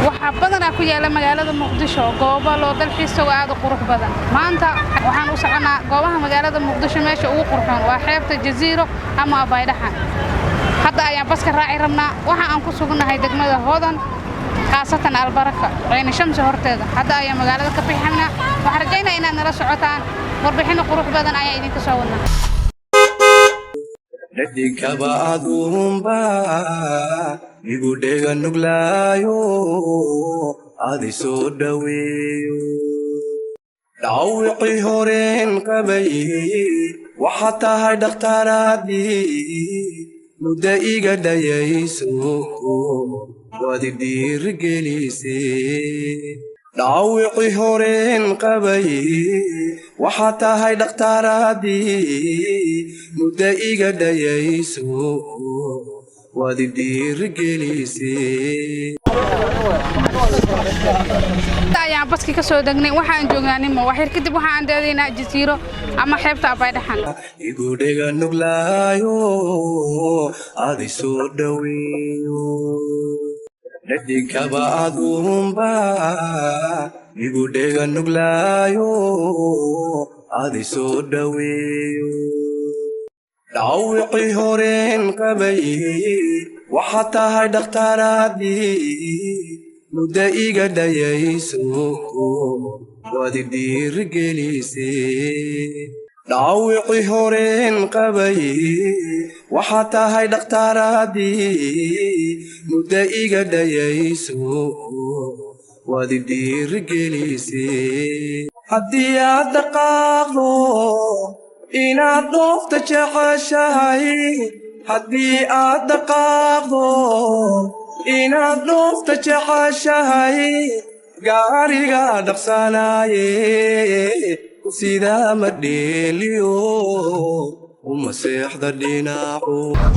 waxaa badanaa ku yaala magaalada Muqdisho goobo loo dalxiiso aad u qurux badan maanta waxaan u soconaa goobaha magaalada Muqdisho meesha ugu qurxoon waa xeebta Jasiiro ama Baydhaxan hadda ayaan baska raaci rabnaa waxa aan ku sugnahay degmada Hodan khaasatan Albaraka Ceyni Shamsi horteeda hadda ayaan magaalada ka bixinaa waxaan rajaynayaa inaad nala socotaan warbixin qurux badan ayaa idinka soo wadnaa Dadikaba adumba igu dhega nuglayo adiso dhaweeyo dhawqi horeen qabay waxa tahay dhaqtaraadii mudda iga dhayayso wadi dhiirgelisay dhawqi horeen qabay waxa tahay dhaqtaraadii mudda iga dhayayso wadi dhiirgelisay ayaan baski ka soo dagnay waxaan joognaa nimo waxir kadib waxaan daadeynaa Jasiiro ama xeebta Baydhaxan igu dhega nuglayo adiso dhaweeyo dadikaba adumba igu dhega nuglayo adiso dhaweeyo dhawqi horeen qabay waxa tahay dhaqtaraadii mudda iga dhayayso wadi dhiirgelisay dhawqi horeen qabay waxa tahay dhaqtaraadii mudda iga dhayayso wadi dhiirgelisay haddii aad dhaqaaqdo inaad dhoofta jeceshahay haddii aad dhaqaaqdo inaad dhoofta jeceshahay gaariga dhaqsanaaye sidaa ma dheeliyo uma seexda dhinaco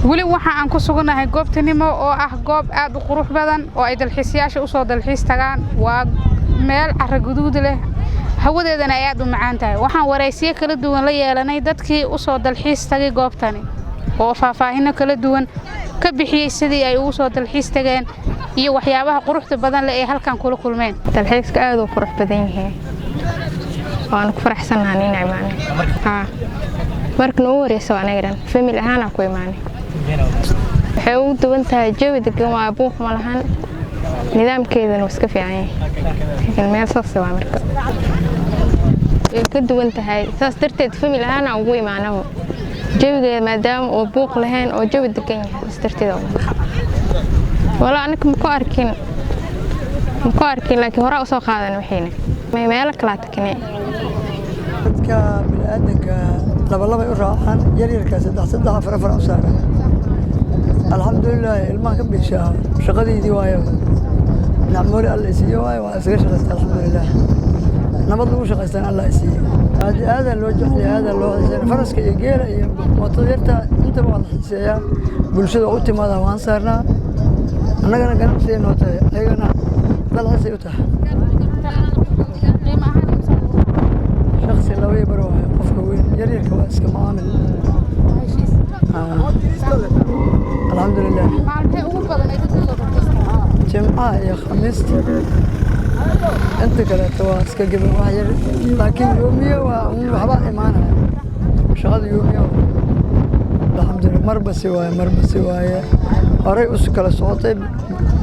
weli waxa aan ku sugnahay goobtanimo oo ah goob aad u qurux badan oo ay dalxiisayaasha u soo dalxiis tagaan waa meel carro guduud leh hawadeedana ay aad u macaan tahay waxaan wareysiyo kala duwan la yeelanay dadkii u soo dalxiis tagay goobtani oo faahfaahin kala duwan ka bixiyay sidii ay ugu soo dalxiis tageen iyo waxyaabaha quruxda badan leh ee halkan kula kulmeen dalxiiska aad u qurux badan yahay waan ku faraxsanahay inay imaanay markii noo wareyso anaga family ahaan ku imaanay waxay u duwan tahay jawi degan waa buuq ma lahan nidaamkeedana iska fiican yahay meel saas waa marka ka duwan tahay saas darteed family ahaan ugu imaanay jawigeeda maadaama oo buuq lahayn oo jawi degan yahay darteed wala anaka ma ku arkin laakiin hore u soo qaadan waxayna meel kala tagnay dadka bini'aadanka laba u raacaan yaryarka saddex afar u saaran alxamdulillah ilmaha ka bishaa shaqadeedii waayo nacmoori alla isiiyo waayo waa isaga shaqaystaa alxamdulillah nabad lagu shaqaystaan alla isiiyo aada loo jeclay aada loo xiiseeyaa faraska iyo geela iyo mootada yarta inta waa la xiiseeyaa bulshada u timaada waan saarnaa annagana ganacsiga noo tahay ayagana dalxiisay u tahay shakhsi laba bar waayo qofka weyn yaryarka waa iska macaamil alxamdulillah jimcaha iyo khamiista inta kaleeto waa iska gaban wax yar laakiin yoomiye waa waxba imaanaya shaqada yoomiye alxamdulillah marba si waaye horey u kala socotay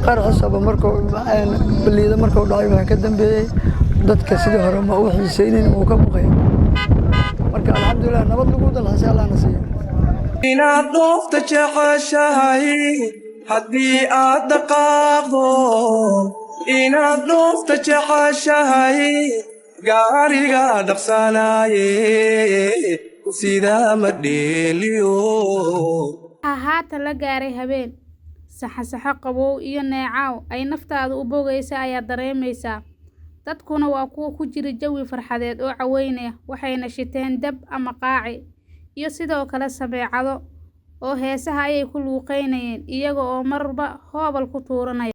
qarxisaba markuu baliida markuu dhacay waxa ka dambeeyay dadka sidii hore ma u xiiseynin uu ka buqay marka alxamdulillah nabad lagu dalxiisay Allah nasiib inaad dhoofta jeceshahay haddii aad dhaqaaqdo inaad dhoofta jeceshahay gaariga dhaqsanaaye sidaa ma dheeliyo haata la gaaray habeen saxasaxo qabow iyo neecaw ay naftaadu u bogaysa ayaa dareemaysaa dadkuna waa kuwa ku jira jawi farxadeed oo caweynaya waxayna shiteen dab ama qaaci iyo sidoo kale sabeecado oo heesaha ayay ku luuqeynayeen iyaga oo marba hoobal ku tuuranaya